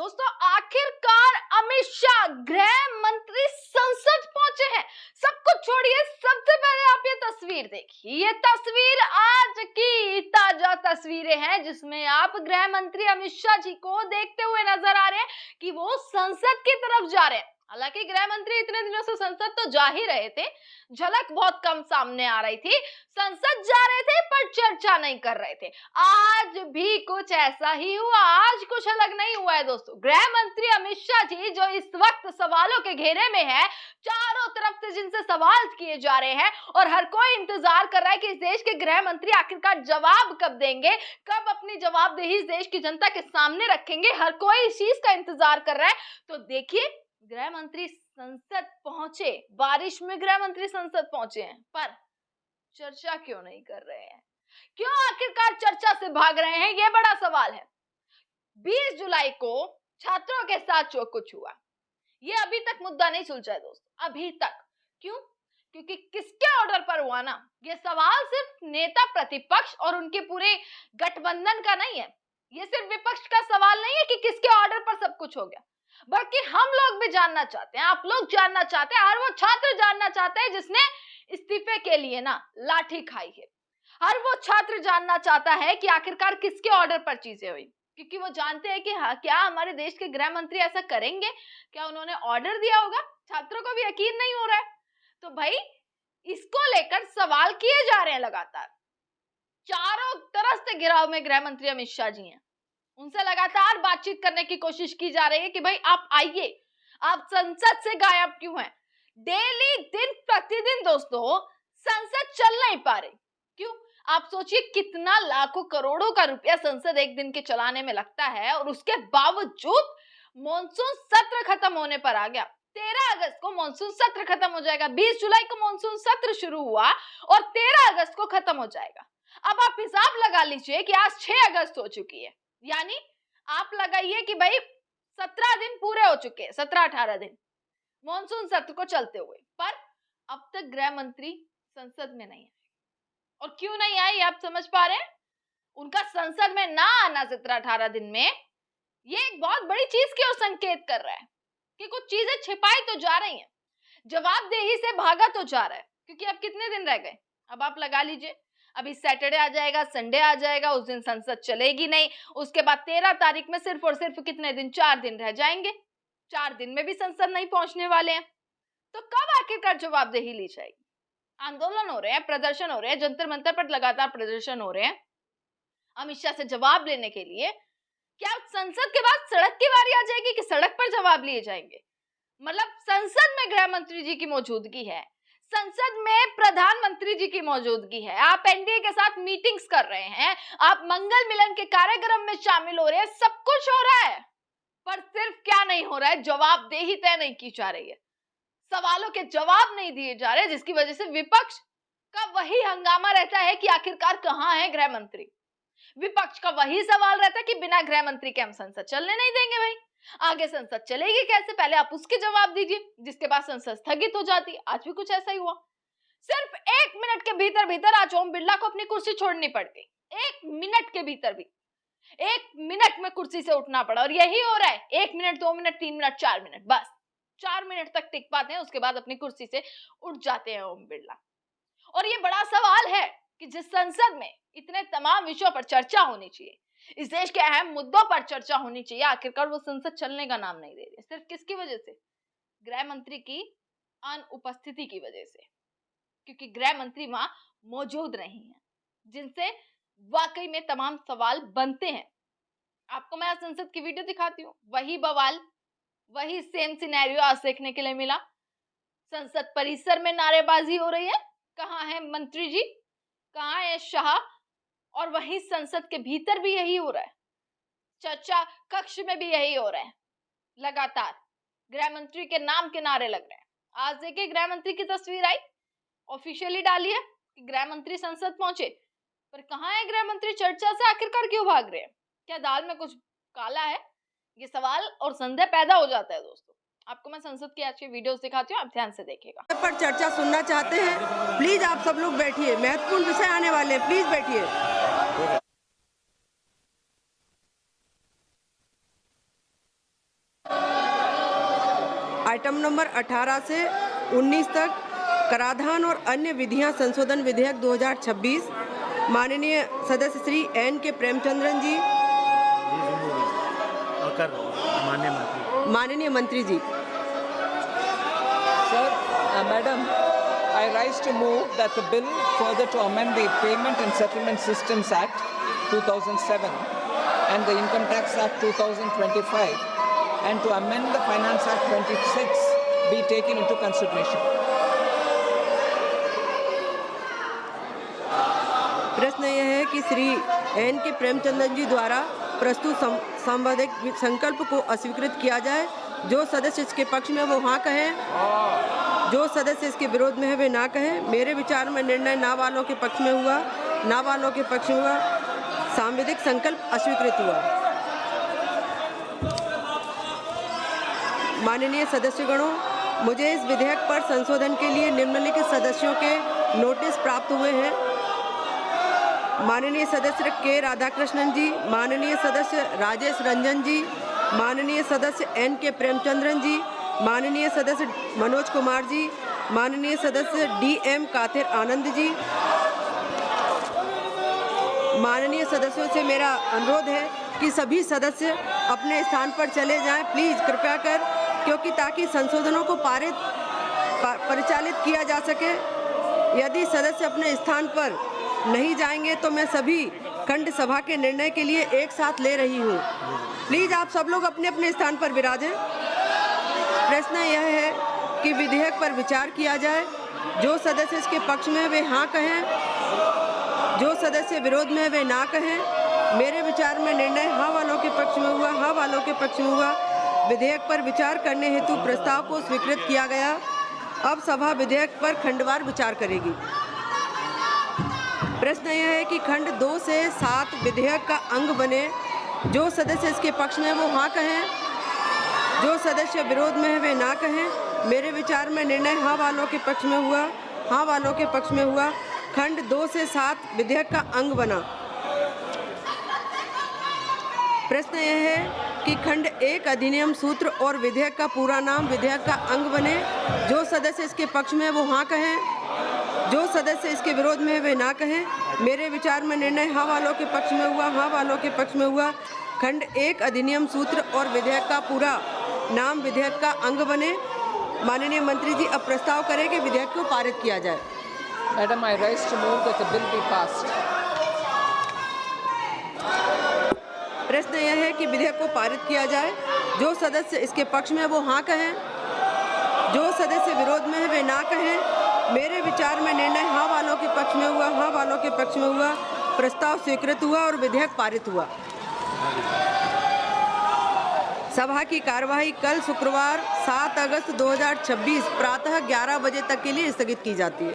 दोस्तों आखिरकार अमित शाह गृह मंत्री संसद पहुंचे हैं। सब कुछ छोड़िए, सबसे पहले आप ये तस्वीर देखिए। ये तस्वीर आज की ताजा तस्वीरें हैं जिसमें आप गृह मंत्री अमित शाह जी को देखते हुए नजर आ रहे हैं कि वो संसद की तरफ जा रहे हैं। हालांकि गृह मंत्री इतने दिनों से संसद तो जा ही रहे थे, झलक बहुत कम सामने आ रही थी। संसद जा रहे थे पर चर्चा नहीं कर रहे थे। आज भी कुछ ऐसा ही हुआ, आज कुछ अलग नहीं हुआ है दोस्तों। गृह मंत्री अमित शाह जी जो इस वक्त सवालों के घेरे में है, चारों तरफ से जिनसे सवाल किए जा रहे हैं और हर कोई इंतजार कर रहा है कि इस देश के गृह मंत्री आखिरकार जवाब कब देंगे, कब अपनी जवाबदेही इस देश की जनता के सामने रखेंगे। हर कोई इस चीज का इंतजार कर रहा है। तो देखिए, गृह मंत्री संसद पहुंचे, बारिश में गृह मंत्री संसद पहुंचे हैं, पर चर्चा क्यों नहीं कर रहे हैं? क्यों आखिरकार चर्चा से भाग रहे हैं? यह बड़ा सवाल है। 20 जुलाई को छात्रों के साथ जो कुछ हुआ, यह अभी तक मुद्दा नहीं सुलझा है दोस्तों, अभी तक। क्यों? क्योंकि किसके ऑर्डर पर हुआ ना, यह सवाल सिर्फ नेता प्रतिपक्ष और उनके पूरे गठबंधन का नहीं है। यह सिर्फ विपक्ष का सवाल नहीं है कि किसके ऑर्डर पर सब कुछ हो गया, बल्कि हम लोग भी जानना चाहते हैं, आप लोग जानना चाहते हैं, हर वो छात्र जानना चाहते हैं जिसने इस्तीफे के लिए ना लाठी खाई है। हर वो छात्र जानना चाहता है कि आखिरकार किसके ऑर्डर पर चीजें हुई, क्योंकि वो जानते हैं कि क्या हमारे देश के गृह मंत्री ऐसा करेंगे, क्या उन्होंने ऑर्डर दिया होगा। छात्रों को भी यकीन नहीं हो रहा है। तो भाई इसको लेकर सवाल किए जा रहे हैं लगातार। चारों तरफ से घिराव में गृह मंत्री अमित शाह जी हैं। उनसे लगातार बातचीत करने की कोशिश की जा रही है कि भाई आप आइए, आप संसद से गायब क्यों हैं? डेली दिन प्रतिदिन दोस्तों संसद चल नहीं पा रही। क्यों? आप सोचिए कितना लाखों करोड़ों का रुपया संसद एक दिन के चलाने में लगता है, और उसके बावजूद मॉनसून सत्र खत्म होने पर आ गया। 13 अगस्त को मॉनसून सत्र खत्म हो जाएगा। 20 जुलाई को मॉनसून सत्र शुरू हुआ और 13 अगस्त को खत्म हो जाएगा। अब आप हिसाब लगा लीजिए कि आज 6 अगस्त हो चुकी है, यानी आप लगाइए कि भाई 17 दिन पूरे हो चुके हैं, 17-18 दिन मॉनसून सत्र को चलते हुए, पर अब तक गृह मंत्री संसद में नहीं आए। और क्यों नहीं आए आप समझ पा रहे हैं? उनका संसद में ना आना 17-18 दिन में ये एक बहुत बड़ी चीज की ओर संकेत कर रहा है कि कुछ चीजें छिपाई तो जा रही हैं, जवाबदेही से भागा तो जा रहा है। क्योंकि अब कितने दिन रह गए? अब आप लगा लीजिए, अभी सैटरडे आ जाएगा, संडे आ जाएगा, उस दिन संसद चलेगी नहीं। उसके बाद 13 तारीख में सिर्फ और सिर्फ कितने दिन? 4 दिन रह जाएंगे। 4 दिन में भी संसद नहीं पहुंचने वाले हैं। तो कब आखिरकार जवाबदेही ली जाएगी? आंदोलन हो रहे हैं, प्रदर्शन हो रहे हैं, जंतर मंतर पर लगातार प्रदर्शन हो रहे हैं अमित शाह से जवाब लेने के लिए। क्या संसद के बाद सड़क की बारी आ जाएगी कि सड़क पर जवाब लिए जाएंगे? मतलब संसद में गृह मंत्री जी की मौजूदगी है, संसद में प्रधानमंत्री जी की मौजूदगी है, आप एनडीए के साथ मीटिंग्स कर रहे हैं, आप मंगल मिलन के कार्यक्रम में शामिल हो रहे हैं, सब कुछ हो रहा है, पर सिर्फ क्या नहीं हो रहा है? जवाबदेही तय नहीं की जा रही है, सवालों के जवाब नहीं दिए जा रहे, जिसकी वजह से विपक्ष का वही हंगामा रहता है कि आखिरकार कहां है गृह मंत्री। विपक्ष का वही सवाल रहता है कि बिना गृह मंत्री के हम संसद चलने नहीं देंगे। भाई आगे संसद चलेगी कैसे? पहले आप उसके जवाब दीजिए, जिसके बाद संसद स्थगित हो जाती। आज भी कुछ ऐसा ही हुआ। सिर्फ 1 मिनट के भीतर भीतर आज ओम बिरला को अपनी कुर्सी छोड़नी पड़ गई। 1 मिनट के भीतर भी 1 मिनट में कुर्सी से उठना पड़ा, और यही हो रहा है। 1 मिनट, 2 मिनट, 3 मिनट, 4 मिनट, बस 4 मिनट तक टिक पाते हैं, उसके बाद अपनी कुर्सी से उठ जाते हैं ओम बिरला। और ये बड़ा सवाल है कि जिस संसद में इतने तमाम विषयों पर चर्चा होनी चाहिए, इस देश के अहम मुद्दों पर चर्चा होनी चाहिए, आखिरकार वो संसद चलने का नाम नहीं ले रही। सिर्फ किसकी वजह से? गृह मंत्री की अनुपस्थिति की वजह से, क्योंकि गृह मंत्री वहां मौजूद नहीं है, जिनसे वाकई में तमाम सवाल बनते हैं। आपको मैं संसद की वीडियो दिखाती हूँ, वही बवाल, वही सेम सिनेरियो आज देखने के लिए मिला। संसद परिसर में नारेबाजी हो रही है, कहाँ है मंत्री जी, कहाँ है शाह, और वहीं संसद के भीतर भी यही हो रहा है, चर्चा कक्ष में भी यही हो रहा है। लगातार गृह मंत्री के नाम के नारे लग रहे हैं। आज देखिए गृह मंत्री की तस्वीर आई, ऑफिशियली डाली है कि गृह मंत्री संसद पहुंचे, पर कहाँ है गृह मंत्री? चर्चा से आखिरकार क्यों भाग रहे हैं? क्या दाल में कुछ काला है? ये सवाल और संदेह पैदा हो जाता है दोस्तों। आपको मैं संसद की आज की वीडियोस दिखाती हूँ, आप ध्यान से देखिएगा। पर चर्चा सुनना चाहते हैं, प्लीज आप सब लोग बैठिए, महत्वपूर्ण विषय आने वाले हैं, प्लीज बैठिए। आइटम नंबर 18 से 19 तक कराधान और अन्य विधियां संशोधन विधेयक 2026 माननीय सदस्य श्री एन के प्रेमचंद्रन जी, माननीय मंत्री जी। Sir, Madam, I rise to move that the bill further to amend the Payment and Settlement Systems Act 2007 and the Income Tax Act 2025 and to amend the Finance Act 26 be taken into consideration. प्रश्न यह है कि Shri N के प्रेमचंद्रन जी द्वारा प्रस्तुत संवैधानिक संकल्प को अस्वीकृत किया जाए। जो सदस्य इसके पक्ष में वो हाँ कहें, जो सदस्य इसके विरोध में है वे ना कहें। मेरे विचार में निर्णय ना वालों के पक्ष में हुआ, ना वालों के पक्ष में हुआ। संवैधानिक संकल्प अस्वीकृत हुआ। माननीय सदस्यगणों, मुझे इस विधेयक पर संशोधन के लिए निम्नलिखित सदस्यों के नोटिस प्राप्त हुए हैं। माननीय सदस्य के राधाकृष्णन जी, माननीय सदस्य राजेश रंजन जी, माननीय सदस्य एन के प्रेमचंद्रन जी, माननीय सदस्य मनोज कुमार जी, माननीय सदस्य डी एम काथिर आनंद जी। माननीय सदस्यों से मेरा अनुरोध है कि सभी सदस्य अपने स्थान पर चले जाएं, प्लीज़ कृपया कर, क्योंकि ताकि संशोधनों को परिचालित किया जा सके। यदि सदस्य अपने स्थान पर नहीं जाएंगे तो मैं सभी खंड सभा के निर्णय के लिए एक साथ ले रही हूँ। प्लीज़ आप सब लोग अपने अपने स्थान पर विराजें। प्रश्न यह है कि विधेयक पर विचार किया जाए। जो सदस्य इसके पक्ष में वे हाँ कहें, जो सदस्य विरोध में वे ना कहें। मेरे विचार में निर्णय हाँ वालों के पक्ष में हुआ, हाँ वालों के पक्ष में हुआ। विधेयक पर विचार करने हेतु प्रस्ताव को स्वीकृत किया गया। अब सभा विधेयक पर खंडवार विचार करेगी। प्रश्न यह है कि खंड 2 से 7 विधेयक का अंग बने। जो सदस्य इसके पक्ष में वो हाँ कहें, जो सदस्य विरोध में है वे ना कहें। मेरे विचार में निर्णय हाँ वालों के पक्ष में हुआ, हाँ वालों के पक्ष में हुआ। खंड 2 से 7 विधेयक का अंग बना। प्रश्न यह है कि खंड 1 अधिनियम सूत्र और विधेयक का पूरा नाम विधेयक का अंग बने। जो सदस्य इसके पक्ष में वो हाँ कहें, जो सदस्य इसके विरोध में वे ना कहें। मेरे विचार में निर्णय हाँ वालों के पक्ष में हुआ, हाँ वालों के पक्ष में हुआ। खंड 1 अधिनियम सूत्र और विधेयक का पूरा नाम विधेयक का अंग बने। माननीय मंत्री जी अब प्रस्ताव करें कि विधेयक को पारित किया जाए। Madam, I rise to move that the bill be passed. प्रश्न यह है कि विधेयक को पारित किया जाए। जो सदस्य इसके पक्ष में वो हाँ कहें, जो सदस्य विरोध में है वे ना कहें। मेरे विचार में निर्णय हाँ वालों के पक्ष में हुआ, हाँ वालों के पक्ष में हुआ। प्रस्ताव स्वीकृत हुआ और विधेयक पारित हुआ। सभा की कार्यवाही कल शुक्रवार 7 अगस्त 2026 प्रातः 11 बजे तक के लिए स्थगित की जाती है।